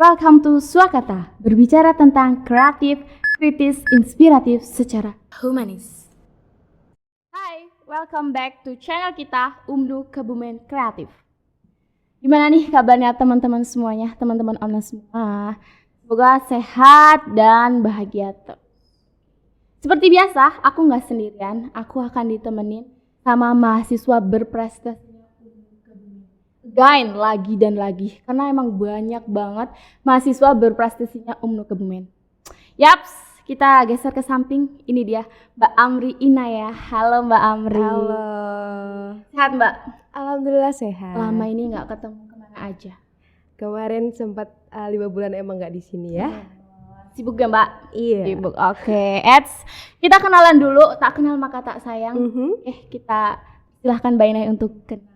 welcome to Swakata, berbicara tentang kreatif, kritis, inspiratif secara humanis. Hai, welcome back to channel kita, UMNU Kebumen Kreatif. Gimana nih kabarnya teman-teman semuanya, teman-teman online semua? Semoga sehat dan bahagia terus. Seperti biasa, aku nggak sendirian, aku akan ditemenin sama mahasiswa berprestasi Gain lagi dan lagi, karena emang banyak banget mahasiswa berprestasinya UMNU Kebumen. Yaps, kita geser ke samping. Ini dia Mbak Amri Inaya. Halo Mbak Amri. Halo. Sehat Mbak? Alhamdulillah sehat. Lama ini nggak ketemu, kemana aja? Kemarin sempat 5 bulan emang nggak di sini ya. Sibuk ya Mbak? Iya. Sibuk. Oke. Kita kenalan dulu. Tak kenal maka tak sayang. Kita silahkan Mbak Inaya untuk kenal.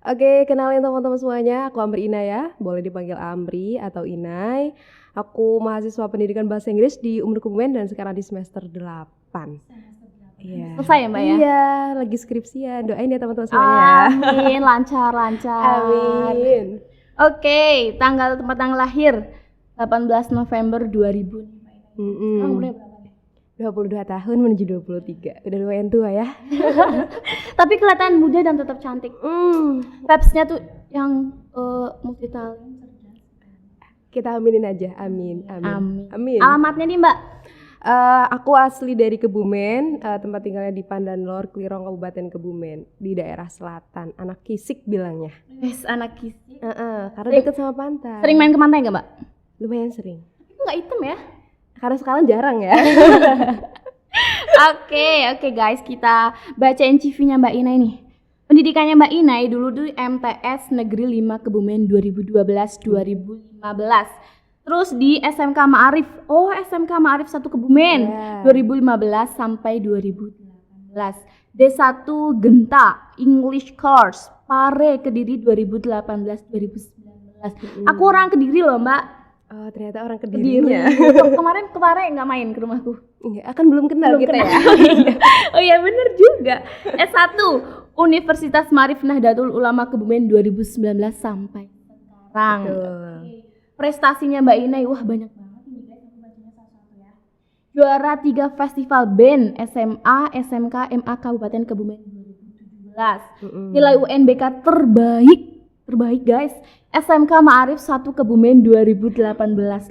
Oke, kenalin teman-teman semuanya. Aku Amri Inaya, boleh dipanggil Amri atau Inai. Aku mahasiswa pendidikan bahasa Inggris di UMNU Kebumen dan sekarang di semester 8. Iya. Selesai ya Mbak ya? Iya, lagi skripsian. Doain ya teman-teman semuanya. Amin, lancar. Amin. Oke, tempat tanggal lahir 18 November 2000. Sekarang umurnya berapa? 22 tahun menuju 23. Udah lumayan tua ya. Tapi kelihatan muda dan tetap cantik. Vibes-nya tuh yang multi talent. Kita aminin aja. Amin. Alamatnya nih Mbak? Aku asli dari Kebumen, tempat tinggalnya di Pandanlor, Klirong, Kabupaten Kebumen, di daerah selatan. Anak Kisik bilangnya. Yes, anak Kisik. Karena deket sama pantai. Sering main ke pantai nggak Mbak? Lumayan sering. Tapi nggak hitam ya? Karena sekarang jarang ya. Oke guys, kita bacain CV-nya Mbak Inai nih. Pendidikannya Mbak Inai dulu tuh MTS Negeri 5 Kebumen 2012-2015. Terus di SMK Ma'arif. SMK Ma'arif 1 Kebumen 2015 sampai 2018. D1 Genta English Course Pare Kediri 2018-2019. Aku orang Kediri loh Mbak. Oh, ternyata orang Kedirinya. Kemarin nggak main ke rumahku. Enggak, kan belum kenal kita ya. Oh iya bener juga. S1 Universitas Ma'arif Nahdlatul Ulama Kebumen 2019 sampai sekarang. Prestasinya Mbak Inai banyak banget ini guys, aku bacanya satu-satu ya. Juara 3 festival band SMA, SMK, MA Kabupaten Kebumen 2017. Nilai UNBK terbaik guys. SMK Ma'arif 1 Kebumen 2018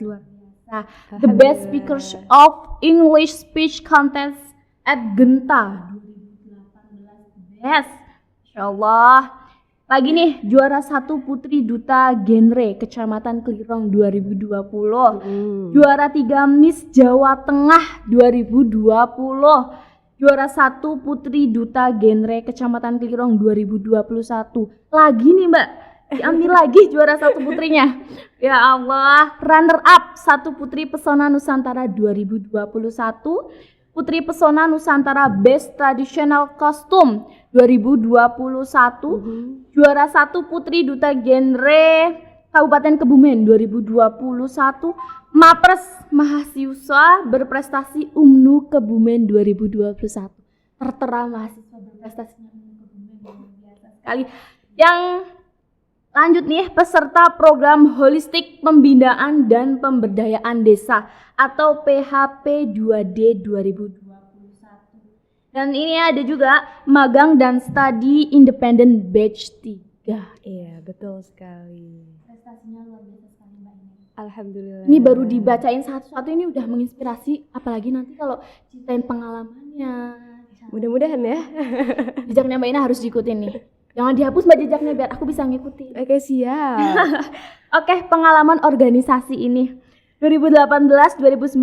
luar biasa. The Best Speakers of English Speech Contest at Genta 2018. Yes. Insyaallah. Lagi nih juara 1 Putri Duta Genre Kecamatan Klirong 2020. Juara 3 Miss Jawa Tengah 2020. Juara 1 Putri Duta Genre Kecamatan Klirong 2021. Lagi nih Mbak, diambil lagi juara 1 putrinya. Ya Allah. Runner up 1 Putri Pesona Nusantara 2021. Putri Pesona Nusantara Best Traditional Costume 2021. Juara 1 Putri Duta Genre Kabupaten Kebumen 2021. Mapres Mahasiswa Berprestasi UMNU Kebumen 2021. Tertera mahasiswa berprestasinya UMNU Kebumen biasa sekali. Yang lanjut nih, peserta program Holistik Pembinaan dan Pemberdayaan Desa atau PHP 2D 2021. Dan ini ada juga magang dan studi independent batch 3. Iya, betul sekali. Prestasinya luar biasa sekali Mbak ini. Alhamdulillah. Ini baru dibacain satu-satu ini udah menginspirasi, apalagi nanti kalau ceritain pengalamannya. Mudah-mudahan ya. Jejaknya Mbak Ina harus diikutin nih. Jangan dihapus Mbak jejaknya biar aku bisa ngikutin. Oke, siap. Oke, pengalaman organisasi ini. 2018-2019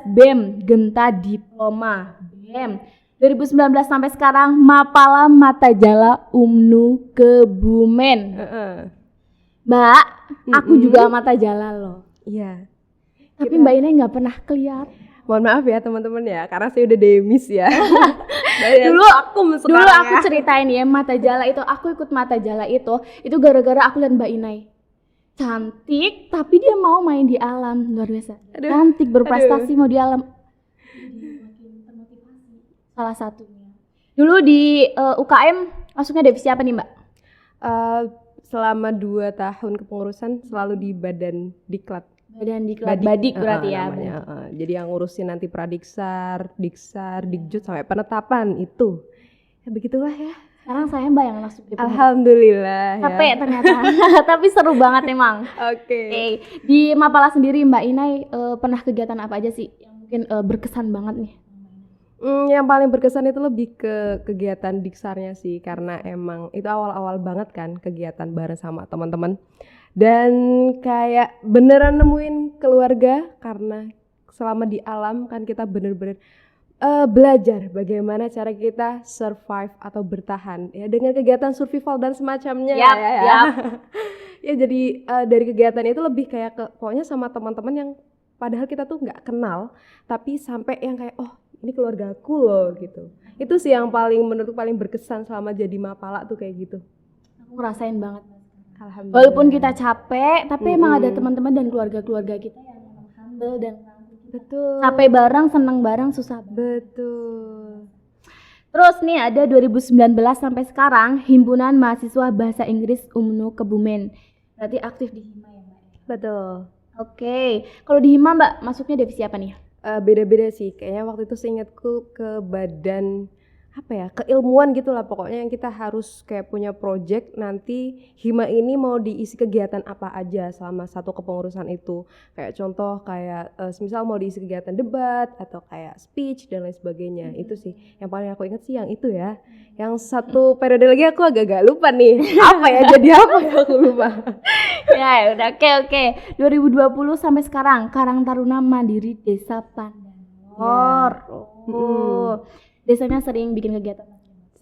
BEM Genta Diploma. BEM 2019 sampai sekarang Mapala Matajala UMNU Kebumen. Mbak, aku juga Matajala loh. Iya. Tapi Mbak Ina nggak pernah kelihatan. Mohon maaf ya teman-teman ya, karena saya udah demis ya. dulu aku ceritain ya, Matajala itu, aku ikut Matajala itu gara-gara aku lihat Mbak Inai. Cantik, tapi dia mau main di alam, luar biasa. Cantik, berprestasi, mau di alam. Salah satunya. Dulu di UKM masuknya divisi apa nih Mbak? selama 2 tahun kepengurusan selalu di Badan Diklat. Badan Diklat Badik berarti ya. Namanya, jadi yang ngurusin nanti Pradiksar, Diksar, Dikjud sampai penetapan itu. Ya begitulah ya. Sekarang saya mbak yang masuk di Alhamdulillah capek ya. ternyata. Tapi seru banget emang. Oke. Di Mapala sendiri Mbak Inai pernah kegiatan apa aja sih yang mungkin berkesan banget nih? Yang paling berkesan itu lebih ke kegiatan Diksarnya sih, karena emang itu awal-awal banget kan kegiatan bareng sama teman-teman. Dan kayak beneran nemuin keluarga, karena selama di alam kan kita bener-bener belajar bagaimana cara kita survive atau bertahan ya dengan kegiatan survival dan semacamnya. Yap. Ya jadi dari kegiatan itu lebih kayak ke pokoknya sama teman-teman yang padahal kita tuh nggak kenal, tapi sampai yang kayak oh ini keluargaku loh gitu. Itu sih yang menurutku paling berkesan selama jadi Mapala tuh kayak gitu. Aku ngerasain banget. Alhamdulillah. Walaupun kita capek, tapi emang ada teman-teman dan keluarga-keluarga kita yang memang humble dan betul. capek bareng, seneng bareng, susah bareng. Betul. Terus nih ada 2019 sampai sekarang Himpunan Mahasiswa Bahasa Inggris UMNU Kebumen. Berarti aktif di HIMA ya Mbak? Betul. Oke, kalau di HIMA Mbak masuknya divisi apa nih? Beda-beda sih, kayaknya waktu itu seingatku ke badan apa ya, keilmuan gitulah pokoknya, yang kita harus kayak punya project nanti HIMA ini mau diisi kegiatan apa aja selama satu kepengurusan itu. Kayak contoh kayak semisal mau diisi kegiatan debat atau kayak speech dan lain sebagainya. Itu sih yang paling aku ingat sih yang itu ya. Yang satu periode lagi aku agak-agak lupa nih. Apa ya jadi apa ya aku lupa. Ya udah oke. 2020 sampai sekarang Karang Taruna Mandiri Desa Pandanlor. Desanya sering bikin kegiatan?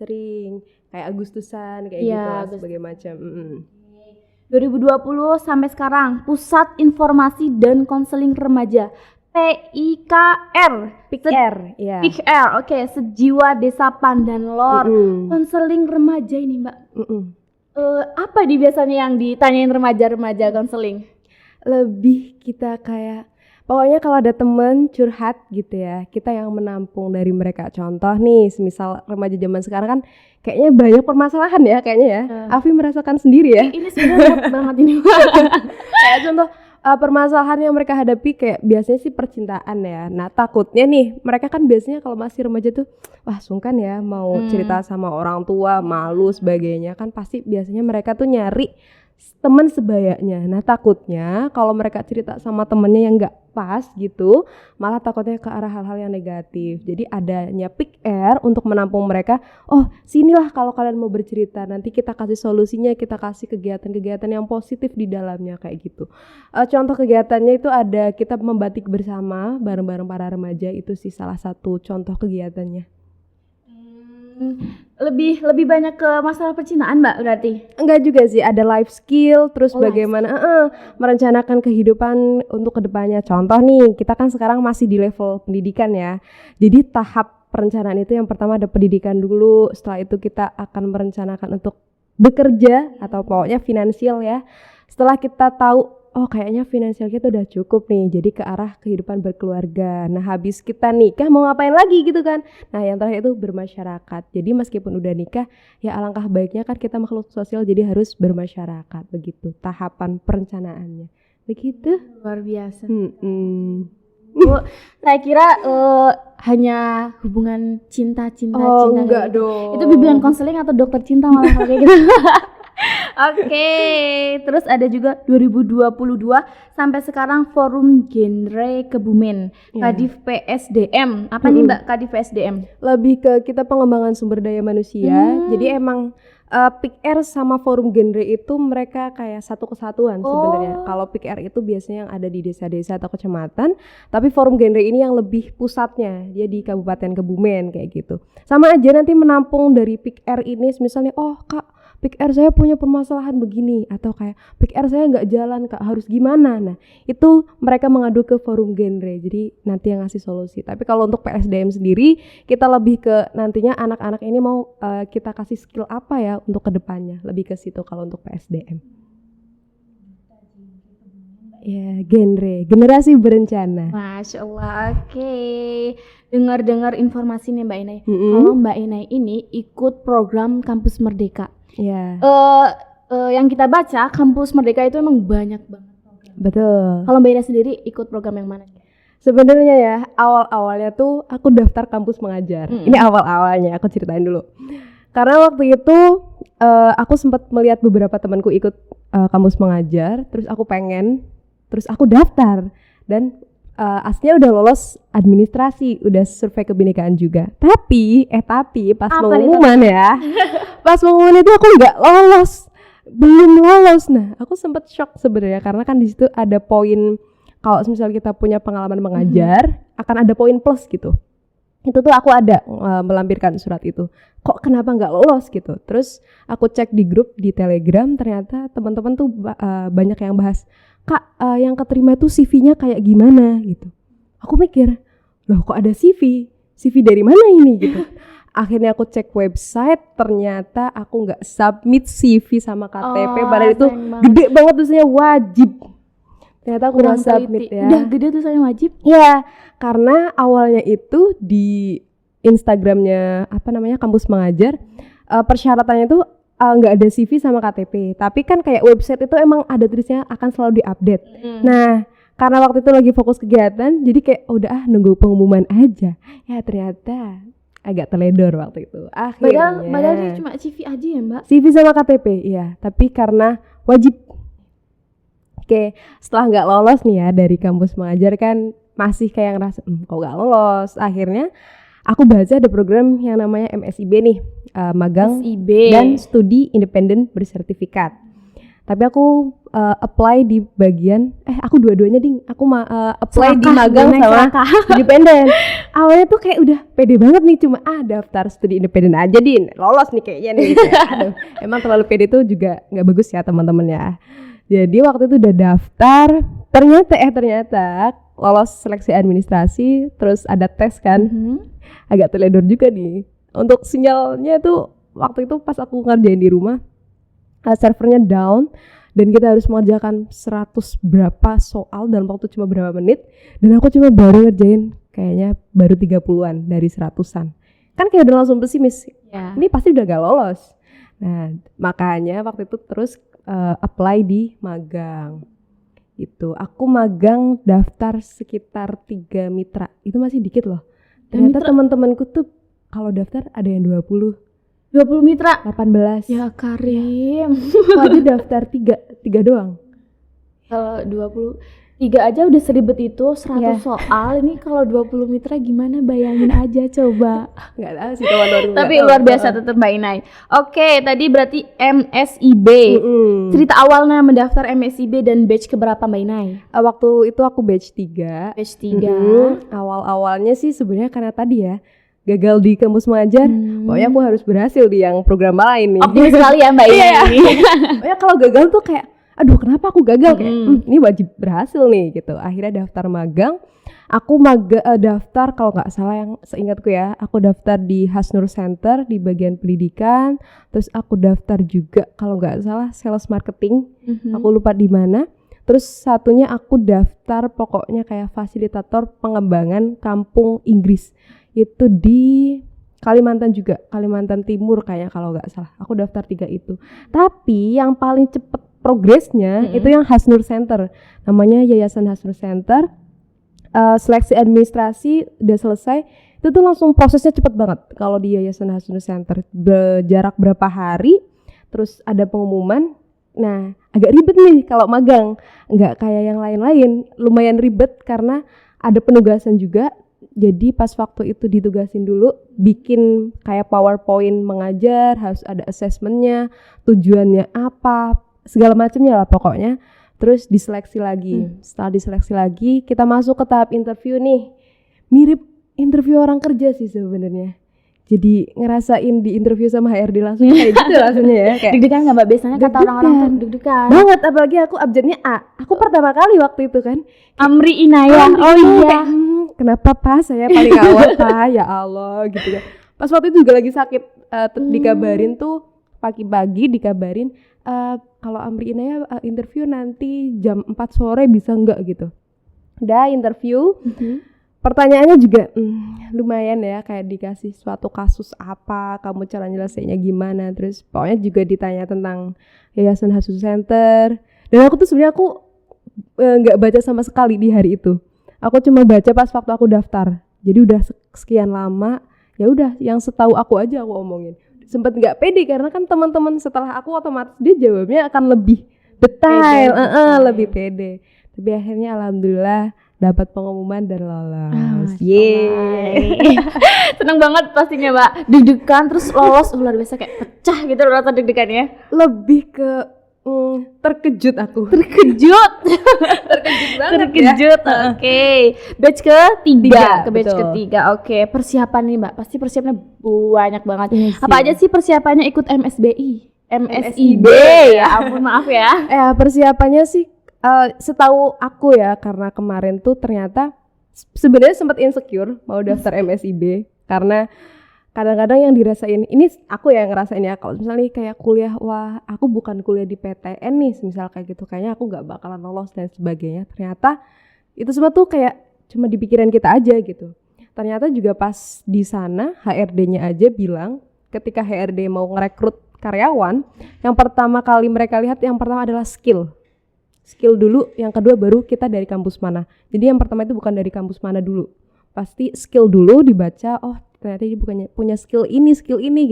Sering, kayak Agustusan kayak ya, gitu lah, sebagai macam. 2020 sampai sekarang Pusat Informasi dan Konseling Remaja PIKR. Ya. PIKR, oke, Sejiwa Desa Pandanlor. Konseling remaja ini Mbak. Apa di biasanya yang ditanyain remaja-remaja konseling? Lebih kita kayak pokoknya kalau ada temen curhat gitu ya, kita yang menampung dari mereka. Contoh nih, semisal remaja zaman sekarang kan kayaknya banyak permasalahan ya kayaknya ya. Afi merasakan sendiri ya. Ini sebenarnya banget ini. Kayak contoh permasalahan yang mereka hadapi kayak biasanya sih percintaan ya. Nah takutnya nih, mereka kan biasanya kalau masih remaja tuh wah sungkan ya mau cerita sama orang tua, malu sebagainya. Kan pasti biasanya mereka tuh nyari teman sebayanya. Nah takutnya kalau mereka cerita sama temennya yang nggak pas gitu, malah takutnya ke arah hal-hal yang negatif. Jadi adanya PIKR untuk menampung mereka. Oh sinilah kalau kalian mau bercerita, nanti kita kasih solusinya, kita kasih kegiatan-kegiatan yang positif di dalamnya kayak gitu. Contoh kegiatannya itu ada kita membatik bersama bareng-bareng para remaja, itu sih salah satu contoh kegiatannya. Lebih banyak ke masalah percintaan Mbak berarti? Enggak juga sih, ada life skill, terus bagaimana merencanakan kehidupan untuk kedepannya. Contoh nih, kita kan sekarang masih di level pendidikan ya. Jadi tahap perencanaan itu yang pertama ada pendidikan dulu, setelah itu kita akan merencanakan untuk bekerja atau pokoknya finansial ya. Setelah kita tahu oh kayaknya finansial kita udah cukup nih, jadi ke arah kehidupan berkeluarga. Nah habis kita nikah mau ngapain lagi gitu kan. Nah yang terakhir itu bermasyarakat. Jadi meskipun udah nikah ya alangkah baiknya kan kita makhluk sosial, jadi harus bermasyarakat. Begitu tahapan perencanaannya. Begitu. Luar biasa. Bu, saya kira hanya hubungan cinta enggak gitu. dong. Itu bimbingan konseling atau dokter cinta malah kayak gitu. Oke, terus ada juga 2022 sampai sekarang Forum Genre Kebumen, Kadif PSDM. Apa nih Mbak Kadif PSDM? Lebih ke kita pengembangan sumber daya manusia. Jadi emang PIKR sama Forum Genre itu mereka kayak satu kesatuan sebenarnya. Kalau PIKR itu biasanya yang ada di desa-desa atau kecamatan, tapi Forum Genre ini yang lebih pusatnya, dia di Kabupaten Kebumen kayak gitu. Sama aja nanti menampung dari PIKR ini, misalnya oh Kak, PIKR saya punya permasalahan begini, atau kayak PIKR saya nggak jalan Kak, harus gimana? Nah itu mereka mengadu ke Forum Genre, jadi nanti yang ngasih solusi. Tapi kalau untuk PSDM sendiri kita lebih ke nantinya anak-anak ini mau kita kasih skill apa ya untuk kedepannya, lebih ke situ kalau untuk PSDM. Ya, generasi berencana. Masya Allah, oke. Dengar informasi nih Mbak Inai. Kalau Mbak Inai ini ikut program Kampus Merdeka. Ya. yang kita baca Kampus Merdeka itu emang banyak banget program. Betul. Kalau Mbak Ina sendiri ikut program yang mana? Sebenarnya ya awal-awalnya tuh aku daftar kampus mengajar. Ini awal-awalnya aku ceritain dulu. Karena waktu itu aku sempat melihat beberapa temanku ikut kampus mengajar, terus aku pengen, terus aku daftar dan aslinya udah lolos administrasi, udah survei kebinekaan juga. Tapi pas Apa pengumuman ya, pas pengumuman itu aku nggak lolos, belum lolos. Nah, aku sempat shock sebenarnya karena kan di situ ada poin kalau misalnya kita punya pengalaman mengajar, akan ada poin plus gitu. Itu tuh aku ada melampirkan surat itu. Kok kenapa nggak lolos gitu? Terus aku cek di grup di Telegram, ternyata teman-teman tuh banyak yang bahas, Kak, yang keterima itu CV-nya kayak gimana gitu. Aku mikir, loh kok ada CV? CV dari mana ini gitu. Akhirnya aku cek website, ternyata aku nggak submit CV sama KTP, padahal itu gede banget tulisannya wajib. Ternyata aku nggak submit ya. Udah gede tulisannya wajib? Iya, karena awalnya itu di Instagramnya kampus mengajar, persyaratannya itu nggak ada CV sama KTP, tapi kan kayak website itu emang ada tulisnya akan selalu diupdate. Nah, karena waktu itu lagi fokus kegiatan, jadi kayak udah nunggu pengumuman aja. Ya ternyata agak teledor waktu itu. Akhirnya. Padahal dia cuma CV aja ya Mbak? CV sama KTP, iya. Tapi karena wajib. Oke, setelah nggak lolos nih ya dari kampus mengajar kan masih kayak ngerasa kok nggak lolos. Akhirnya aku baca ada program yang namanya MSIB nih, magang dan studi independen bersertifikat. Tapi aku apply di bagian, aku dua-duanya ding. Aku apply di magang sama independen. Awalnya tuh kayak udah pede banget nih, cuma daftar studi independen aja din, lolos nih kayaknya nih. Aduh, emang terlalu pede tuh juga nggak bagus ya teman-teman ya. Jadi waktu itu udah daftar, ternyata lolos seleksi administrasi, terus ada tes kan. Agak teledor juga nih. Untuk sinyalnya tuh waktu itu pas aku ngerjain di rumah, servernya down dan kita harus mengerjakan 100 berapa soal dalam waktu cuma berapa menit, dan aku cuma baru ngerjain kayaknya baru 30-an dari 100-an. Kan kayak udah langsung pesimis. Ini pasti udah gak lolos. Nah, makanya waktu itu terus apply di magang. Gitu. Aku magang daftar sekitar 3 mitra. Itu masih dikit loh. Ternyata teman-temanku tuh kalau daftar ada yang 20 mitra, 18. Ya Karim. Aku aja daftar 3 doang. Kalau 23 aja udah seribet itu, 100 soal. Ini kalau 20 mitra gimana, bayangin aja coba. Enggak tahu sih teman-teman. Tapi luar biasa tetap Mbak Inai. Oke, tadi berarti MSIB. Cerita awalnya mendaftar MSIB dan batch keberapa Mbak Inai? Waktu itu aku batch 3. Batch 3. Awal-awalnya sih sebenarnya karena tadi ya gagal di kampus mengajar, pokoknya aku harus berhasil di yang program lain nih. Optimis sekali ya Mbak Inai. Pokoknya kalau gagal tuh kayak aduh kenapa aku gagal, kayak ini wajib berhasil nih gitu. Akhirnya daftar magang. Aku daftar kalau nggak salah yang seingatku ya, aku daftar di Hasnur Center di bagian pendidikan. Terus aku daftar juga kalau nggak salah sales marketing. Aku lupa di mana. Terus satunya aku daftar pokoknya kayak fasilitator pengembangan kampung Inggris. Itu di Kalimantan juga, Kalimantan Timur kayaknya kalau nggak salah. Aku daftar 3 itu. Tapi yang paling cepet progresnya itu yang Hasnur Center. Namanya Yayasan Hasnur Center. Seleksi administrasi udah selesai. Itu tuh langsung prosesnya cepet banget. Kalau di Yayasan Hasnur Center jarak berapa hari, terus ada pengumuman. Nah, agak ribet nih kalau magang. Nggak kayak yang lain-lain. Lumayan ribet karena ada penugasan juga. Jadi pas waktu itu ditugasin dulu bikin kayak PowerPoint mengajar, harus ada assessmentnya, tujuannya apa, segala macamnya lah pokoknya. Terus diseleksi lagi. Setelah diseleksi lagi, kita masuk ke tahap interview nih. Mirip interview orang kerja sih sebenarnya. Jadi ngerasain di interview sama HRD langsung kayak gitu rasanya ya. Kayak deg-degan nggak Mbak? Biasanya kata orang-orang tuh deg-degan banget, apalagi aku abjadnya A. Aku pertama kali waktu itu kan Amri Inaya. Oh iya. Kenapa Pak saya paling awal Pak? Ya Allah gitu kan. Pas waktu itu juga lagi sakit, dikabarin tuh pagi-pagi dikabarin kalau Amri Inaya interview nanti jam 4 sore bisa enggak gitu. Udah interview. pertanyaannya juga lumayan ya, kayak dikasih suatu kasus apa, kamu cara nyelesainnya gimana, terus pokoknya juga ditanya tentang Yayasan Hasu Center. Dan aku tuh sebenarnya nggak baca sama sekali di hari itu. Aku cuma baca pas waktu aku daftar. Jadi udah sekian lama, ya udah yang setahu aku aja aku omongin. Sempet nggak pede karena kan teman-teman setelah aku otomatis dia jawabnya akan lebih detail, lebih pede. Tapi akhirnya alhamdulillah dapat pengumuman dan lolos. Yeay. Seneng banget pastinya Mbak, deg-degan terus lolos, luar biasa kayak pecah gitu rasa deg-degannya. Lebih ke terkejut aku. Terkejut banget terkejut ya. Oke. Batch ketiga, ke batch betul. ketiga. Oke, persiapan nih Mbak, pasti persiapannya banyak banget. Yes, Apa aja sih persiapannya ikut MSIB ya ampun maaf ya. Persiapannya sih setahu aku ya, karena kemarin tuh ternyata sebenarnya sempat insecure mau daftar MSIB karena kadang-kadang yang dirasain, ini aku yang ngerasain ya, kalau misalnya kayak kuliah, wah aku bukan kuliah di PTN nih, misal kayak gitu, kayaknya aku nggak bakalan lolos dan sebagainya. Ternyata itu semua tuh kayak cuma di pikiran kita aja gitu. Ternyata juga pas di sana HRD-nya aja bilang ketika HRD mau ngerekrut karyawan, yang pertama kali mereka lihat yang pertama adalah skill dulu, yang kedua baru kita dari kampus mana. Jadi yang pertama itu bukan dari kampus mana dulu, pasti skill dulu dibaca, oh ternyata dia bukannya punya skill ini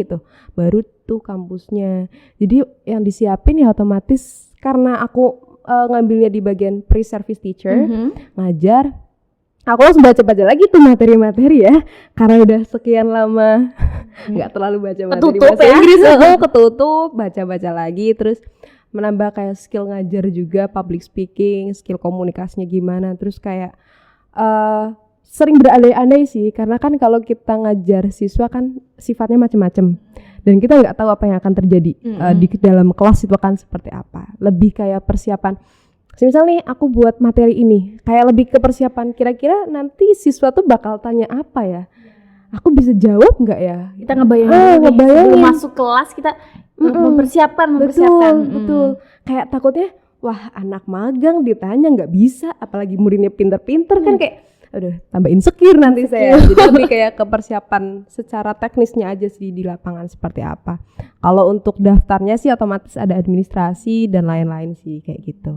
gitu, baru tuh kampusnya. Jadi yang disiapin ya otomatis karena aku ngambilnya di bagian pre-service teacher, ngajar, aku langsung baca-baca lagi tuh materi-materi ya, karena udah sekian lama nggak terlalu baca materi bahasa Inggris, ketutup, baca-baca lagi, terus menambah kayak skill ngajar juga, public speaking, skill komunikasinya gimana, terus kayak sering berandai-andai sih, karena kan kalau kita ngajar siswa kan sifatnya macam-macam dan kita nggak tahu apa yang akan terjadi di dalam kelas itu kan seperti apa. Lebih kayak persiapan, misalnya nih aku buat materi ini, kayak lebih ke persiapan, kira-kira nanti siswa tuh bakal tanya apa ya, aku bisa jawab nggak ya, Kita ngebayangin sebelum masuk kelas kita mempersiapkan. Betul. Kayak takutnya, wah anak magang ditanya nggak bisa, apalagi muridnya pinter-pinter kan, kayak aduh tambah insecure nanti saya. Jadi lebih kayak ke persiapan secara teknisnya aja sih di lapangan seperti apa. Kalau untuk daftarnya sih otomatis ada administrasi dan lain-lain sih kayak gitu.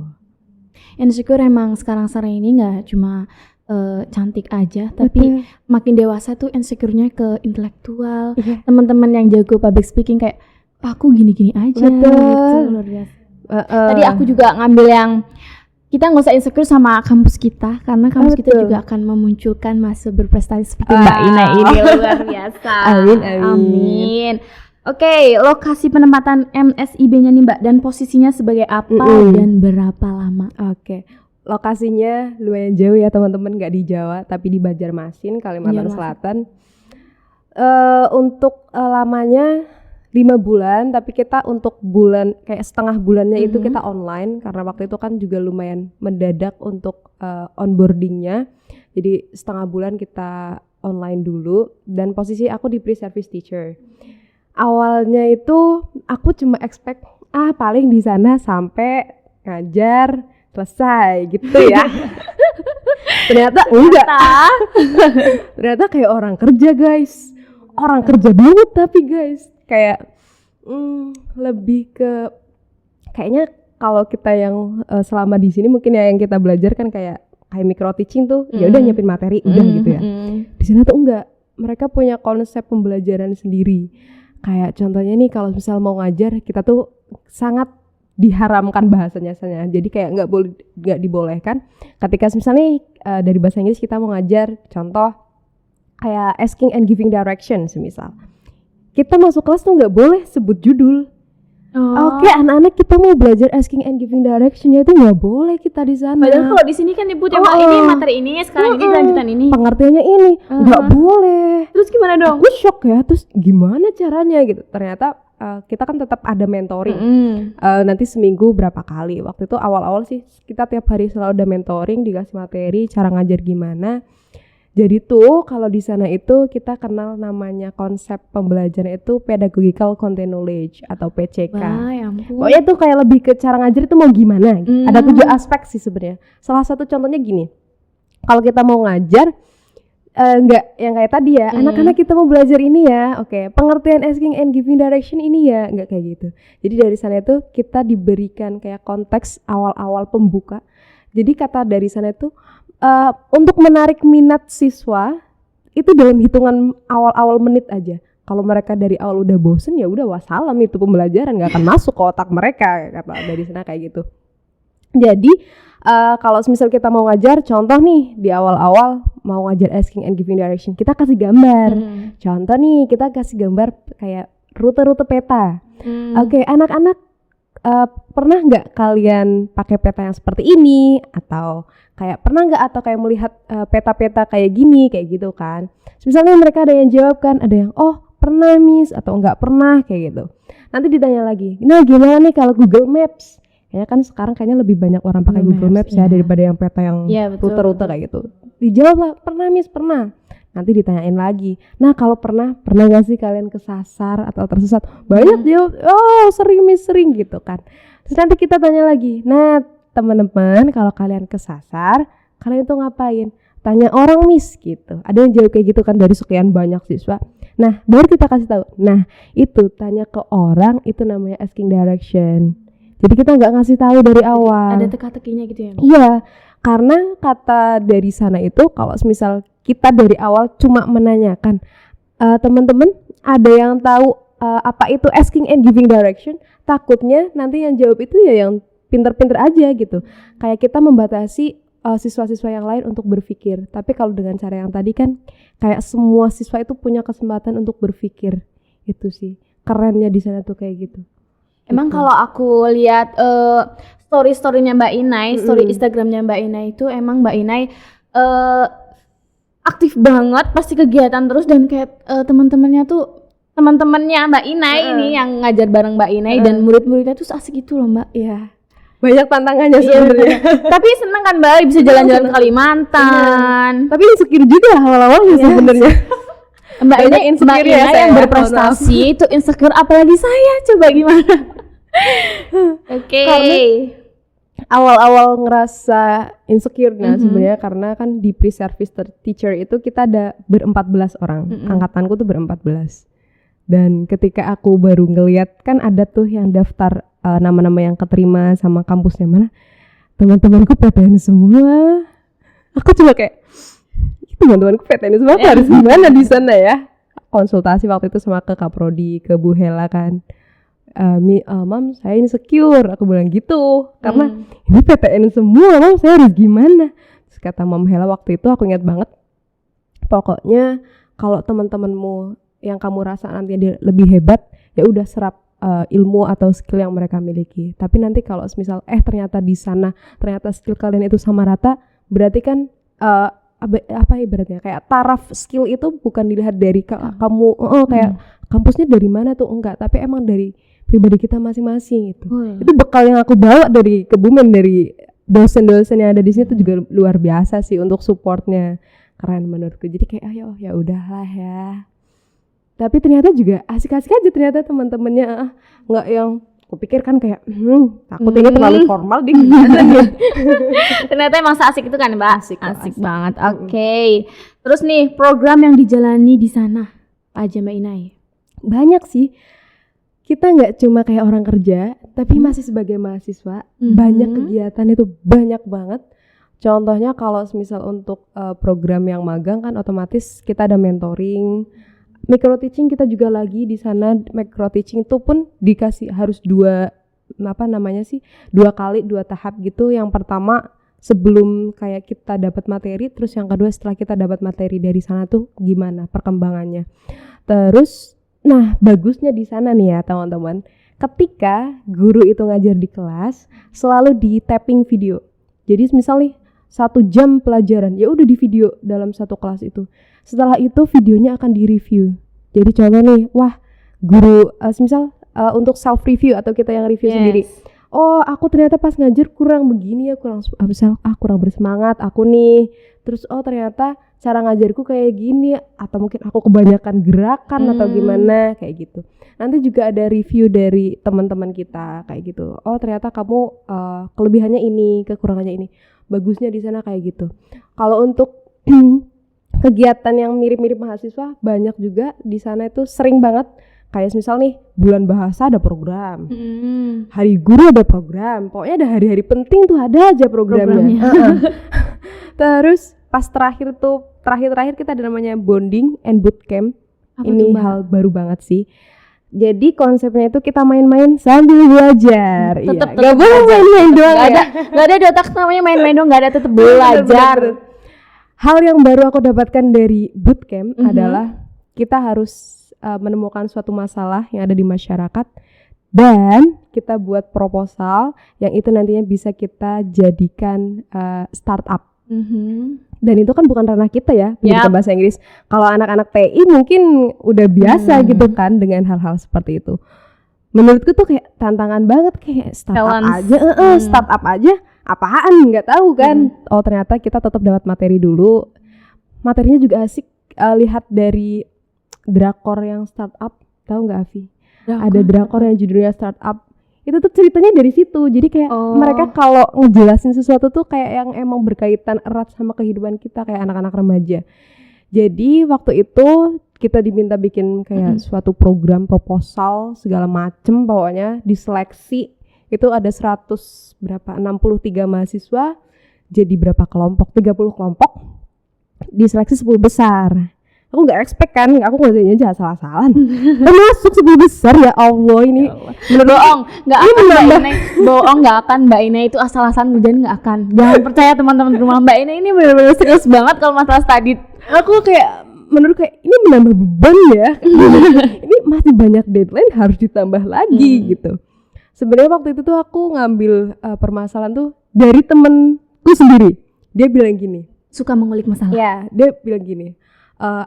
Insecure emang sekarang ini nggak cuma cantik aja, tapi makin dewasa tuh insecure-nya ke intelektual. Teman-teman yang jago public speaking kayak aku gini-gini aja. Gitu, luar biasa. Tadi aku juga ngambil yang kita nggak usah insecure sama kampus kita, karena kampus kita juga akan memunculkan mahasiswa berprestasi seperti Mbak Ina ini, luar biasa. Amin. Oke, lokasi penempatan MSIB-nya nih Mbak, dan posisinya sebagai apa dan berapa lama? Oke. Lokasinya lumayan jauh ya teman-teman, nggak di Jawa tapi di Banjarmasin, Kalimantan Selatan. Untuk lamanya 5 bulan, tapi kita untuk bulan kayak setengah bulannya itu kita online, karena waktu itu kan juga lumayan mendadak untuk onboardingnya. Jadi setengah bulan kita online dulu, dan posisi aku di pre-service teacher. Awalnya itu aku cuma expect paling di sana sampai ngajar selesai gitu ya. Ternyata enggak. Ternyata kayak orang kerja guys, orang kerja banget tapi guys. Kayak lebih ke kayaknya kalau kita yang selama di sini mungkin ya yang kita belajar kan kayak micro teaching tuh ya udah nyiapin materi udah gitu ya. Di sana tuh enggak, mereka punya konsep pembelajaran sendiri. Kayak contohnya nih kalau misal mau ngajar, kita tuh sangat diharamkan bahasanya. Jadi kayak nggak dibolehkan ketika misalnya dari bahasa Inggris kita mau ngajar, contoh kayak asking and giving direction semisal. Kita masuk kelas tuh nggak boleh sebut judul. Oke, anak-anak kita mau belajar asking and giving direction-nya itu nggak boleh kita di sana. Padahal kalau di sini kan nyebut ini materi ini, sekarang ini lanjutan ini. Pengertiannya ini nggak boleh. Terus gimana dong? Aku shock ya. Terus gimana caranya gitu? Ternyata kita kan tetap ada mentoring. Nanti seminggu berapa kali. Waktu itu awal-awal sih kita tiap hari selalu ada mentoring, dikasih materi, cara ngajar gimana. Jadi tuh kalau di sana itu kita kenal namanya konsep pembelajaran itu pedagogical content knowledge atau PCK. Wah, ya ampun. Pokoknya tuh kayak lebih ke cara ngajar itu mau gimana. Ada 7 aspek sih sebenarnya. Salah satu contohnya gini. Kalau kita mau ngajar, Enggak yang kayak tadi ya, anak-anak kita mau belajar ini ya, oke, pengertian asking and giving direction ini ya, enggak kayak gitu. Jadi dari sana itu kita diberikan kayak konteks awal-awal pembuka. Jadi kata dari sana itu untuk menarik minat siswa itu dalam hitungan awal-awal menit aja. Kalau mereka dari awal udah bosen ya udah wassalam, itu pembelajaran nggak akan masuk ke otak mereka, kata dari sana kayak gitu. Jadi kalau misal kita mau ngajar, contoh nih di awal-awal mau ngajar asking and giving direction, kita kasih gambar. Contoh nih kita kasih gambar kayak rute-rute peta. Oke, anak-anak pernah nggak kalian pakai peta yang seperti ini, atau kayak pernah nggak, atau kayak melihat peta-peta kayak gini, kayak gitu kan. Misalnya mereka ada yang jawab kan, ada yang oh pernah miss, atau enggak pernah, kayak gitu. Nanti ditanya lagi, nah gimana nih kalau Google Maps? Kayaknya kan sekarang kayaknya lebih banyak orang pakai Google Maps ya daripada yang peta yang rute-rute kayak gitu. Dijawab lah, pernah miss, pernah. Nanti ditanyain lagi, nah kalau pernah gak sih kalian kesasar atau tersesat? Banyak jawab, oh sering miss, sering gitu kan. Terus nanti kita tanya lagi, nah teman-teman kalau kalian kesasar, kalian itu ngapain? Tanya orang miss gitu. Ada yang jawab kayak gitu kan dari sekian banyak siswa. Nah baru kita kasih tahu, nah itu tanya ke orang itu namanya asking direction. Jadi kita nggak ngasih tahu dari awal. Ada teka-tekinya gitu ya? Iya, karena kata dari sana itu kalau misal kita dari awal cuma menanyakan, teman-teman ada yang tahu apa itu asking and giving direction, takutnya nanti yang jawab itu ya yang pinter-pinter aja gitu. Kayak kita membatasi siswa-siswa yang lain untuk berpikir. Tapi kalau dengan cara yang tadi kan kayak semua siswa itu punya kesempatan untuk berpikir. Itu sih kerennya di sana tuh kayak gitu. Emang kalau aku lihat story-storynya Mbak Inai, story Instagramnya Mbak Inai itu emang Mbak Inai aktif banget, pasti kegiatan terus, dan kayak teman-temannya Mbak Inai ini yang ngajar bareng Mbak Inai dan murid-muridnya tuh asik gitu loh Mbak. Iya. Banyak tantangannya sebenarnya. Tapi seneng kan Mbak bisa jalan-jalan ke Kalimantan. Tapi insecure juga awal-awalnya sebenarnya. Mbak Ina yang berprestasi itu insecure, apalagi saya, coba gimana? Oke. Awal-awal ngerasa insecure sebenarnya karena kan di pre-service teacher itu kita ada ber-14 orang. Angkatanku tuh ber-14. Dan ketika aku baru ngeliat kan ada tuh yang daftar nama-nama yang keterima sama kampusnya mana, teman-temanku PTN semua. Aku cuma kayak teman-temanku PTN semua harus gimana di sana ya. Konsultasi waktu itu sama ke Kaprodi, ke Bu Hela kan. Mam saya insecure, aku bilang gitu karena ini PTN semua, mam saya harus gimana. Terus kata Mam Hela waktu itu, aku ingat banget, pokoknya kalau teman-temanmu yang kamu rasa nanti dia lebih hebat, ya udah serap ilmu atau skill yang mereka miliki. Tapi nanti kalau misal ternyata di sana ternyata skill kalian itu sama rata, berarti kan apa ibaratnya kayak taraf skill itu bukan dilihat dari kamu kayak kampusnya dari mana tuh, enggak, tapi emang dari pribadi kita masing-masing gitu. Itu bekal yang aku bawa dari Kebumen, dari dosen-dosen yang ada di sini tuh juga luar biasa sih untuk supportnya, keren menurutku. Jadi kayak ayo ya udahlah ya. Tapi ternyata juga asik-asik aja ternyata teman-temannya, nggak yang kupikir kan kayak takut ini terlalu formal deh. Ternyata emang seasik itu kan Mbak. Asik banget. Oke. Terus nih program yang dijalani di sana aja Mbak Inai. Banyak sih. Kita nggak cuma kayak orang kerja, tapi masih sebagai mahasiswa. Banyak kegiatan itu, banyak banget. Contohnya kalau misal untuk program yang magang kan otomatis kita ada mentoring. Micro teaching kita juga lagi di sana. Micro teaching itu pun dikasih harus dua kali 2 tahap gitu. Yang pertama sebelum kayak kita dapat materi, terus yang kedua setelah kita dapat materi dari sana tuh gimana perkembangannya. Terus nah bagusnya di sana nih ya teman-teman, ketika guru itu ngajar di kelas selalu di tapping video. Jadi misal nih 1 jam pelajaran, ya udah di video dalam satu kelas itu. Setelah itu videonya akan di-review. Jadi contoh nih, wah guru misal untuk self review atau kita yang review sendiri. Oh, aku ternyata pas ngajar kurang begini ya, kurang bersemangat aku nih. Terus oh ternyata cara ngajarku kayak gini, atau mungkin aku kebanyakan gerakan atau gimana kayak gitu. Nanti juga ada review dari teman-teman kita kayak gitu. Oh ternyata kamu kelebihannya ini, kekurangannya ini. Bagusnya di sana kayak gitu. Kalau untuk kegiatan yang mirip-mirip mahasiswa banyak juga di sana itu sering banget. Kayak misal nih bulan bahasa ada program, hari guru ada program, pokoknya ada hari-hari penting tuh ada aja programnya. Terus pas terakhir kita ada namanya bonding and bootcamp. Ini hal baru banget sih. Jadi konsepnya itu kita main-main sambil belajar. Tetep Gak boleh main-main doang. Gak ada di otak namanya main-main doang, gak ada, tetep belajar. Bener. Hal yang baru aku dapatkan dari bootcamp adalah kita harus menemukan suatu masalah yang ada di masyarakat dan kita buat proposal yang itu nantinya bisa kita jadikan startup. Dan itu kan bukan ranah kita ya, pendidikan bahasa Inggris. Kalau anak-anak TI mungkin udah biasa gitu kan dengan hal-hal seperti itu. Menurutku tuh kayak tantangan banget, kayak startup aja, apaan nggak tahu kan. Oh ternyata kita tetap dapat materi dulu. Materinya juga asik, lihat dari drakor yang startup, tahu nggak Afi? Ada drakor yang judulnya startup. Itu tuh ceritanya dari situ. Jadi kayak mereka kalau ngejelasin sesuatu tuh kayak yang emang berkaitan erat sama kehidupan kita kayak anak-anak remaja. Jadi waktu itu kita diminta bikin kayak suatu program proposal segala macem, pokoknya diseleksi. Itu ada 63 mahasiswa, jadi berapa kelompok? 30 kelompok. Diseleksi 10 besar. Aku gak expect kan, aku ngerjainnya aja asal-asalan. Masuk 10 besar, ya Allah ini. Bohong, gak akan Mbak Ina itu asal-asalan ngerjain, gak akan. Jangan percaya teman-teman di rumah, Mbak Ina ini benar-benar serius banget kalau masalah study. Aku kayak menurut kayak ini menambah beban ya. Ini masih banyak deadline harus ditambah lagi gitu. Sebenarnya waktu itu tuh aku ngambil permasalahan tuh dari temenku sendiri. Dia bilang gini, suka mengulik masalah. Ya, dia bilang gini.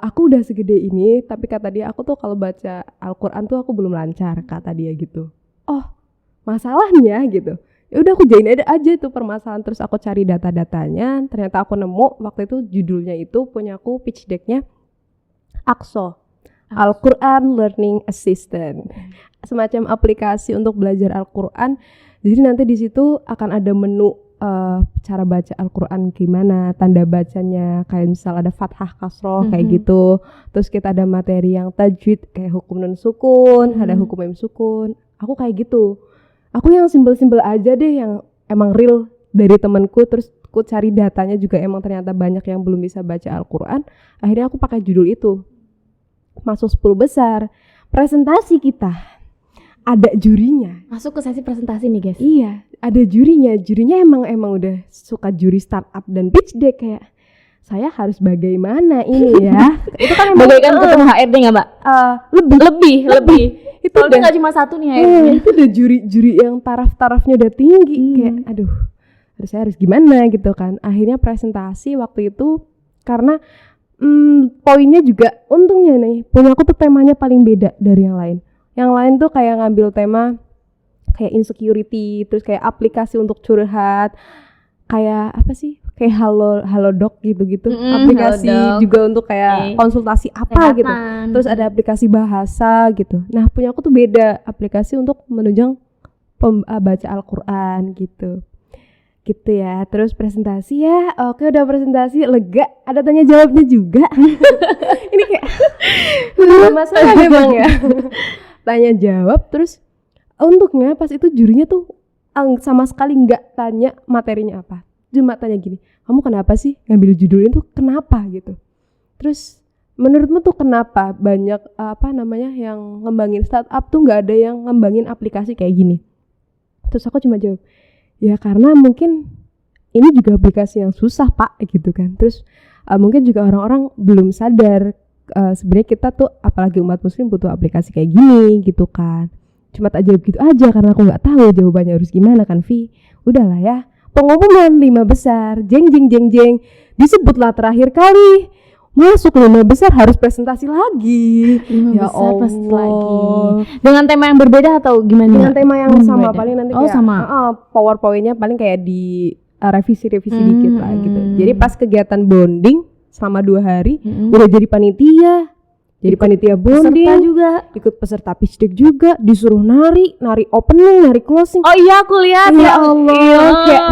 Aku udah segede ini, tapi kata dia aku tuh kalau baca Al-Quran tuh aku belum lancar, kata dia gitu. Oh, masalahnya gitu. Ya udah aku jain aja tuh permasalahan, terus aku cari data-datanya. Ternyata aku nemu waktu itu judulnya itu punya aku pitch decknya AQSO, Al-Quran Learning Assistant, semacam aplikasi untuk belajar Al-Quran. Jadi nanti di situ akan ada menu cara baca Al-Quran gimana, tanda bacanya, kayak misal ada fathah kasroh kayak gitu. Terus kita ada materi yang tajwid kayak hukum nun sukun, ada hukum mim sukun. Aku kayak gitu. Aku yang simpel-simpel aja deh, yang emang real dari temanku. Terus aku cari datanya juga emang ternyata banyak yang belum bisa baca Al-Quran. Akhirnya aku pakai judul itu. Masuk 10 besar. Presentasi kita ada jurinya. Masuk ke sesi presentasi nih guys. Iya, ada jurinya. Jurinya emang udah suka juri startup dan pitch deck kayak saya harus bagaimana ini ya. Itu kan emang bagaikan ketemu HRD nggak Mbak? Lebih. Itu udah nggak cuma satu nih HRD. Itu udah juri yang taraf-tarafnya udah tinggi. Kayak aduh, saya harus gimana gitu kan. Akhirnya presentasi waktu itu karena poinnya juga untungnya nih punya aku tuh temanya paling beda dari yang lain. Yang lain tuh kayak ngambil tema kayak insecurity, terus kayak aplikasi untuk curhat, kayak apa sih? Kayak Halodoc gitu-gitu. Aplikasi juga untuk kayak konsultasi apa gitu. Terus ada aplikasi bahasa gitu. Nah, punya aku tuh beda, aplikasi untuk menunjang baca Al-Quran gitu. Gitu ya. Terus presentasi ya. Oke, udah presentasi lega. Ada tanya jawabnya juga. Ini kayak masalah memang ya. Tanya jawab, terus untungnya pas itu jurinya tuh sama sekali nggak tanya materinya apa, cuma tanya gini, kamu kenapa sih ngambil judulnya tuh kenapa gitu. Terus menurutmu tuh kenapa banyak yang ngembangin startup tuh nggak ada yang ngembangin aplikasi kayak gini. Terus aku cuma jawab, ya karena mungkin ini juga aplikasi yang susah pak gitu kan. Terus mungkin juga orang-orang belum sadar sebenarnya kita tuh apalagi umat muslim butuh aplikasi kayak gini gitu kan. Cuma tak jawab gitu aja karena aku nggak tahu jawabannya harus gimana kan Vi. Udahlah ya, pengumuman 5 besar, jeng disebutlah terakhir kali masuk 5 besar harus presentasi lagi. 5 ya besar presentasi lagi dengan tema yang berbeda atau gimana? Dengan tema yang sama, paling nanti kayak sama. PowerPoint-nya paling kayak di revisi dikit lah gitu. Jadi pas kegiatan bonding selama 2 hari udah jadi panitia, Jadi panitia Peserta bonding, juga. ikut peserta pitch deck juga, disuruh nari opening, nari closing. Oh iya aku lihat Ya yang- Allah, iya. kayak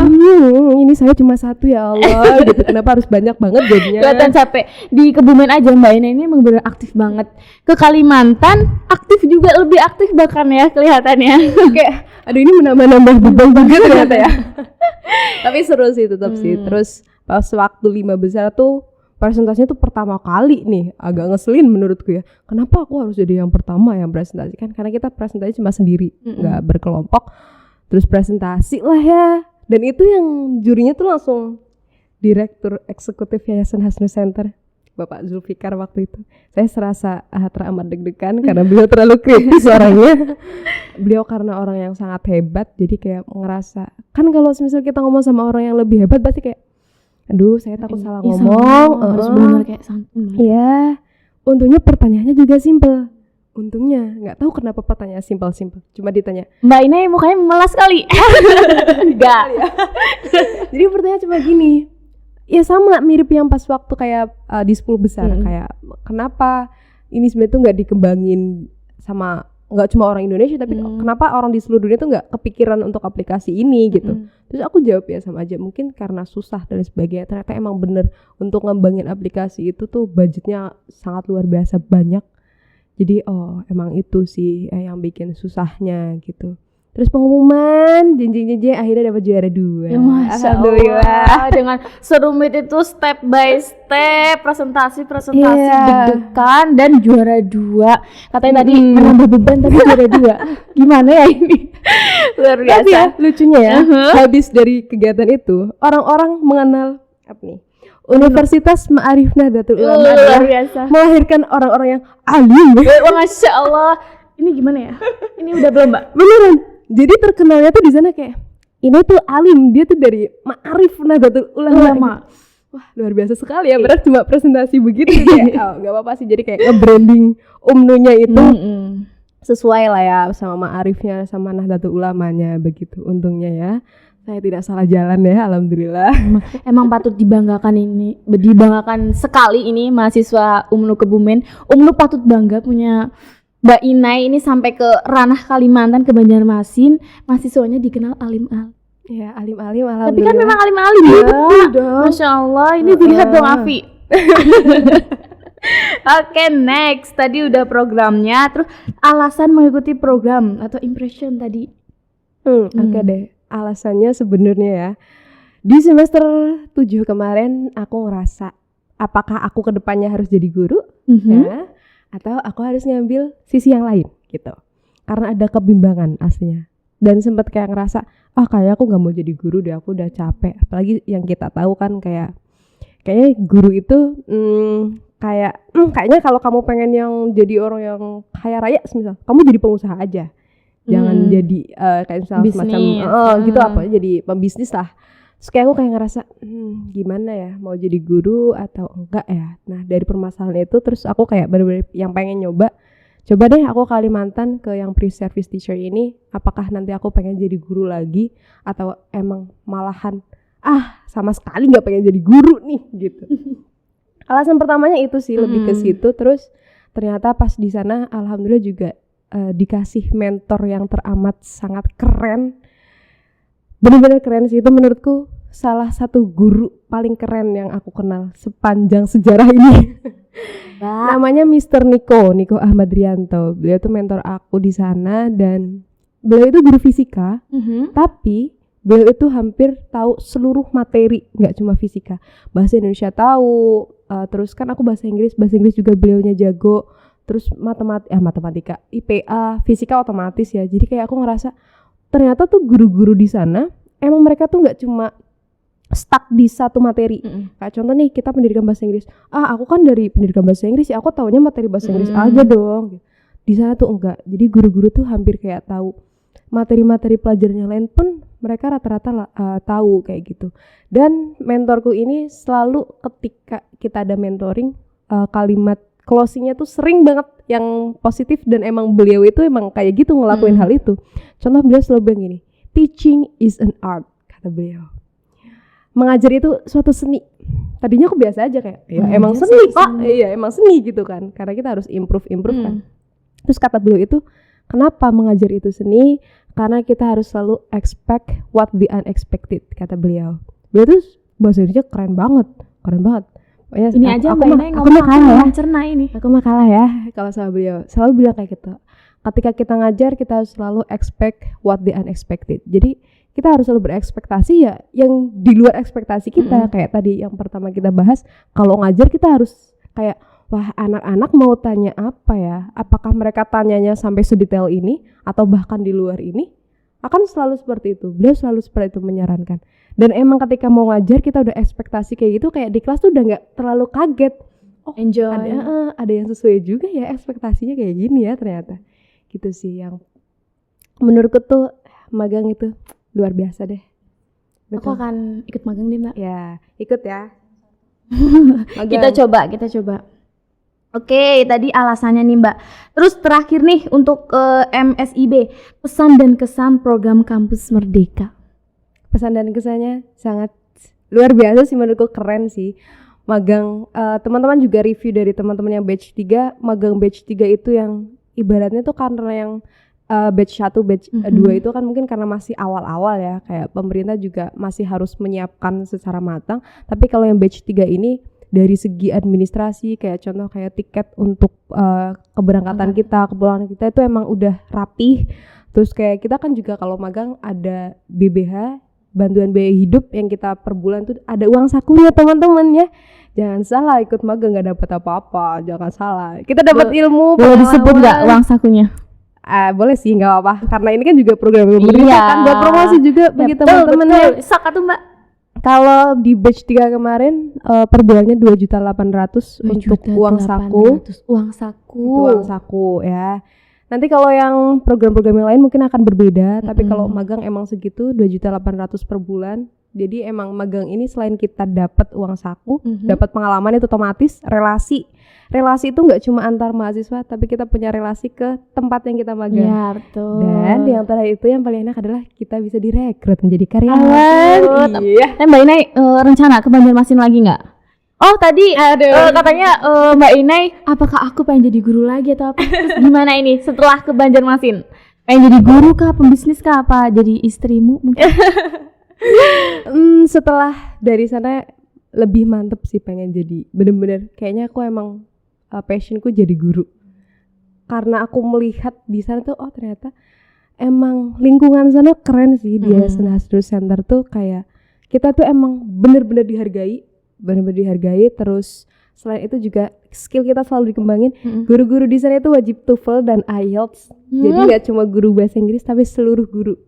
ini saya cuma satu ya Allah, gitu. Kenapa harus banyak banget jadinya? Kelihatan capek. Di Kebumen aja Mbak Ina ini emang bener aktif banget. Ke Kalimantan aktif juga, lebih aktif bahkan ya kelihatannya. Kayak aduh ini menambah-nambah beban banget ternyata ya. Tapi seru sih tetap sih. Terus pas waktu 5 besar tuh presentasinya tuh pertama kali nih, agak ngeselin menurutku ya. Kenapa aku harus jadi yang pertama yang presentasi? Kan karena kita presentasi cuma sendiri, nggak berkelompok. Terus presentasi lah ya. Dan itu yang jurinya tuh langsung Direktur Eksekutif Yayasan Hasnu Center, Bapak Zulfikar waktu itu. Saya serasa teramat deg-degan karena beliau terlalu kritis orangnya. Beliau karena orang yang sangat hebat, jadi kayak ngerasa, kan kalau misal kita ngomong sama orang yang lebih hebat pasti kayak aduh saya takut salah Iya, ngomong. harus benar kayak santun. Iya. Untungnya pertanyaannya juga simpel. Untungnya nggak tahu kenapa pertanyaan simpel-simpel. Cuma ditanya. Mbak Ina mukanya memelas kali. Enggak. Jadi pertanyaan cuma gini. Ya sama mirip yang pas waktu kayak di 10 besar kayak kenapa ini sebenarnya tuh nggak dikembangin sama nggak cuma orang Indonesia tapi kenapa orang di seluruh dunia tuh nggak kepikiran untuk aplikasi ini gitu. Terus aku jawab ya sama aja mungkin karena susah dan sebagainya. Ternyata emang bener untuk ngembangin aplikasi itu tuh budgetnya sangat luar biasa banyak. Jadi emang itu sih yang bikin susahnya gitu. Terus pengumuman jenjing akhirnya dapat juara 2. Ya, Masya Allah. Dengan serumit itu step by step, presentasi deg-degan dan juara 2. Katanya tadi menambah beban tapi juara 2. Gimana ya ini? Luar biasa. Tapi ya lucunya ya, habis dari kegiatan itu orang-orang mengenal apa nih? Universitas Ma'arif Nahdlatul Ulama Luar adalah biasa. melahirkan orang-orang yang alim. Masya Allah. Ini gimana ya? Ini udah belum, Mbak? Beneran. Jadi terkenalnya tuh di sana kayak ini tuh alim, dia tuh dari Ma'arif Nahdlatul Ulama. Wah, luar biasa sekali ya. Berat cuma presentasi begitu kayak enggak apa-apa sih. Jadi kayak nge-branding UMNU-nya itu sesuai lah ya sama Ma'arifnya sama Nahdlatul Ulamanya begitu. Untungnya ya. Saya tidak salah jalan ya, alhamdulillah. Emang patut dibanggakan sekali ini mahasiswa UMNU Kebumen. UMNU patut bangga punya Mbak Inai ini sampai ke ranah Kalimantan, ke Banjarmasin, mahasiswanya dikenal alim-alim. Ya, alim-alim alhamdulillah. Tapi kan memang alim-alim ya. Betul dong. Masya Allah, ini dilihat dong Afi. Oke, next. Tadi udah programnya, terus alasan mengikuti program atau impression tadi. Oke deh. Alasannya sebenarnya ya, di semester 7 kemarin aku ngerasa apakah aku kedepannya harus jadi guru ya, atau aku harus ngambil sisi yang lain gitu. Karena ada kebimbangan aslinya. Dan sempat kayak ngerasa, kayak aku nggak mau jadi guru deh, aku udah capek. Apalagi yang kita tahu kan kayaknya guru itu kayaknya kalau kamu pengen yang jadi orang yang kaya raya, misal kamu jadi pengusaha aja. Jangan jadi kayak misalnya semacam gitu apa jadi pembisnis lah. Terus kayak aku kayak ngerasa gimana ya mau jadi guru atau enggak ya. Nah dari permasalahan itu terus aku kayak bener-bener yang pengen coba deh aku Kalimantan ke yang pre-service teacher ini, apakah nanti aku pengen jadi guru lagi atau emang malahan sama sekali nggak pengen jadi guru nih gitu. Alasan pertamanya itu sih lebih ke situ. Terus ternyata pas di sana alhamdulillah juga dikasih mentor yang teramat sangat keren, benar-benar keren sih. Itu menurutku salah satu guru paling keren yang aku kenal sepanjang sejarah ini. Namanya Mr. Niko Ahmad Rianto. Beliau tuh mentor aku di sana dan beliau itu guru fisika, tapi beliau itu hampir tahu seluruh materi, nggak cuma fisika, bahasa Indonesia tahu, terus kan aku bahasa Inggris juga beliaunya jago. Terus matematika, IPA, fisika otomatis ya. Jadi kayak aku ngerasa ternyata tuh guru-guru di sana emang mereka tuh nggak cuma stuck di satu materi. Kayak contoh nih kita pendidikan bahasa Inggris. Aku kan dari pendidikan bahasa Inggris ya, aku taunya materi bahasa Inggris aja dong. Di sana tuh enggak. Jadi guru-guru tuh hampir kayak tahu materi-materi pelajarannya lain pun mereka rata-rata tahu kayak gitu. Dan mentorku ini selalu ketika kita ada mentoring kalimat closingnya tuh sering banget yang positif dan emang beliau itu emang kayak gitu ngelakuin hal itu. Contoh beliau selalu bilang gini, teaching is an art, kata beliau. Mengajar itu suatu seni. tadinya aku biasa aja kayak ya emang Mengajar seni sih, Pak, seni. iya emang seni gitu kan, karena kita harus improve kan. Terus kata beliau itu, kenapa mengajar itu seni? Karena kita harus selalu expect what the unexpected, kata beliau. Beliau tuh bahasa Indonesia keren banget. Pokoknya Ini aja Mbak Inai aku mah kalah ya. mencerna ini. Aku mah kalah ya kalau sama beliau. Selalu bilang kayak gitu. Ketika kita ngajar, kita harus selalu expect what the unexpected. Jadi kita harus selalu berekspektasi ya yang di luar ekspektasi kita. Kayak tadi yang pertama kita bahas, kalau ngajar kita harus kayak, wah anak-anak mau tanya apa ya? Apakah mereka tanyanya sampai sedetail ini atau bahkan di luar ini? Akan selalu seperti itu. Beliau selalu seperti itu menyarankan. Dan emang ketika mau ngajar kita udah ekspektasi kayak gitu, kayak di kelas tuh udah nggak terlalu kaget. Oh, Enjoy. ada yang sesuai juga ya, ekspektasinya kayak gini ya ternyata. Gitu sih yang menurutku tuh magang itu luar biasa deh. Aku akan ikut magang deh Mbak. Ya, ikut ya. Kita coba. Oke, tadi alasannya nih Mbak. Terus terakhir nih untuk MSIB, pesan dan kesan program Kampus Merdeka. Pesan dan kesannya sangat luar biasa sih, menurutku keren sih. Magang, teman-teman juga review dari teman-teman yang batch 3, magang batch 3 itu yang ibaratnya tuh karena yang batch 1, batch 2 itu kan mungkin karena masih awal-awal ya, kayak pemerintah juga masih harus menyiapkan secara matang. Tapi kalau yang batch 3 ini dari segi administrasi, kayak contoh kayak tiket untuk keberangkatan kita, kepulangan kita itu emang udah rapih. Terus kayak kita kan juga kalau magang ada BBH, bantuan biaya hidup yang kita per bulan tuh ada uang sakunya teman-teman ya. Jangan salah, ikut magang nggak dapat apa-apa, jangan salah. Kita dapat ilmu. Boleh disebut nggak uang sakunya? Boleh sih, nggak apa-apa. Karena ini kan juga program pemerintah kan, buat promosi juga bagi teman-teman ya. Sok tuh Mbak. Kalau di batch 3 kemarin per bulannya 2.800.000 untuk uang saku. Uang saku. Itu uang saku ya. Nanti kalau yang program-program yang lain mungkin akan berbeda, tapi kalau magang emang segitu 2.800.000 per bulan. Jadi emang magang ini selain kita dapat uang saku, dapat pengalaman itu otomatis relasi. Relasi itu nggak cuma antar mahasiswa, tapi kita punya relasi ke tempat yang kita magang. Ya, betul. Dan yang terakhir itu yang paling enak adalah kita bisa direkrut menjadi karyawan. Iya. Mbak Inai rencana ke Banjarmasin lagi nggak? Oh tadi katanya Mbak Inai, apakah aku pengen jadi guru lagi atau apa? Terus gimana ini setelah ke Banjarmasin? Pengen jadi guru kah, pembisnis kah, apa jadi istrimu mungkin? Setelah dari sana lebih mantep sih, pengen jadi bener-bener kayaknya aku emang passionku jadi guru. Karena aku melihat di sana tuh, oh ternyata emang lingkungan sana keren sih. Di Yayasan Hasdrus Center tuh kayak kita tuh emang bener-bener dihargai. Terus selain itu juga skill kita selalu dikembangin. Guru-guru di sana itu wajib TOEFL dan IELTS. Jadi nggak cuma guru bahasa Inggris tapi seluruh guru.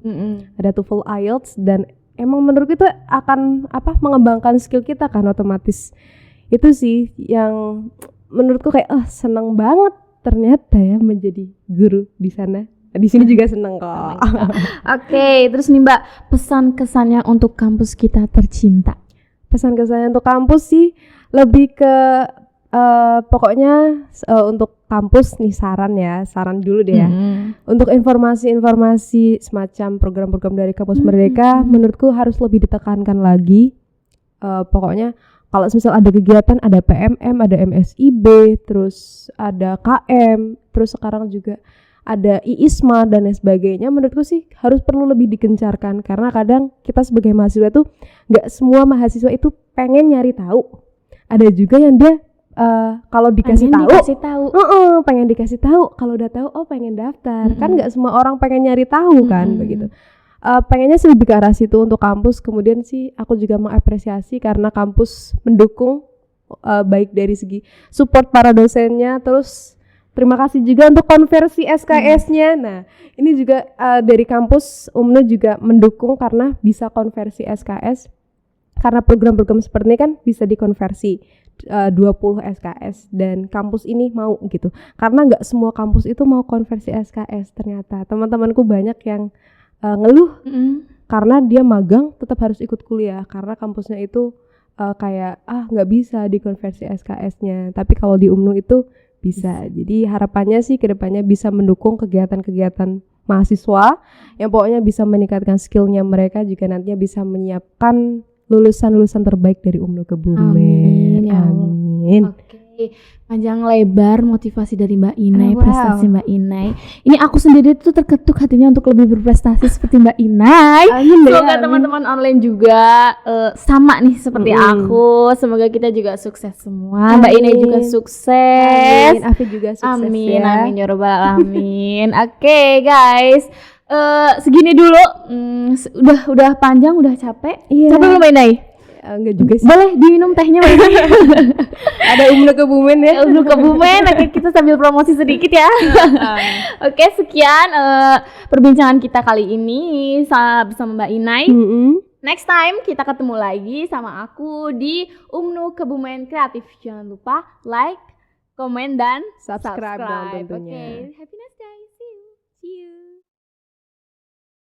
Ada TOEFL, IELTS, dan emang menurut itu akan mengembangkan skill kita kan otomatis. Itu sih yang menurutku kayak seneng banget ternyata ya menjadi guru di sana. Di sini juga seneng kok. Oke, terus nih Mbak, pesan kesannya untuk kampus kita tercinta. Pesan kesannya untuk kampus sih lebih ke pokoknya untuk kampus nih saran dulu deh ya. Untuk informasi-informasi semacam program-program dari Kampus Merdeka menurutku harus lebih ditekankan lagi. Pokoknya kalau misal ada kegiatan, ada PMM, ada MSIB, terus ada KM, terus sekarang juga ada IISMA dan lain sebagainya, menurutku sih harus perlu lebih digencarkan. Karena kadang kita sebagai mahasiswa tuh nggak semua mahasiswa itu pengen nyari tahu. Ada juga yang dia kalau dikasih tahu, pengen dikasih tahu. Kalau udah tahu, pengen daftar. Kan nggak semua orang pengen nyari tahu kan, begitu. Pengennya sih lebih ke arah situ untuk kampus. Kemudian sih aku juga mengapresiasi karena kampus mendukung baik dari segi support para dosennya, terus terima kasih juga untuk konversi SKS-nya. Nah, ini juga dari kampus UMNO juga mendukung karena bisa konversi SKS. Karena program-program seperti ini kan bisa dikonversi 20 SKS, dan kampus ini mau gitu. Karena nggak semua kampus itu mau konversi SKS ternyata. Teman-temanku banyak yang ngeluh karena dia magang tetap harus ikut kuliah karena kampusnya itu kayak nggak bisa dikonversi SKS-nya. Tapi kalau di UMNO itu bisa. Jadi harapannya sih kedepannya bisa mendukung kegiatan-kegiatan mahasiswa yang pokoknya bisa meningkatkan skillnya mereka, juga nantinya bisa menyiapkan lulusan-lulusan terbaik dari UMNU Kebumen. Amin, ya Allah. Amin. Oke, panjang lebar motivasi dari Mbak Inai, Wow. prestasi Mbak Inai. Ini aku sendiri tuh terketuk hatinya untuk lebih berprestasi seperti Mbak Inai. Amin deh, Semoga amin. teman-teman online juga sama nih seperti Mm-mm. aku. Semoga kita juga sukses semua. Mbak Amin. Inai juga sukses. Amin. Afif juga sukses Amin, ya. amin ya robbal alamin. Oke, guys. Segini dulu. Udah panjang, udah capek. Iya. Capek belum Mbak Inai? Enggak juga sih. Boleh diminum tehnya Mbak Inai? Ada UMNU Kebumen ya. Untuk Kebumen, oke, kita sambil promosi sedikit ya. Oke, sekian perbincangan kita kali ini bersama Mbak Inai. Mm-mm. Next time kita ketemu lagi sama aku di UMNU Kebumen Kreatif. Jangan lupa like, komen, dan Subscribe dong tentunya. Oke, happy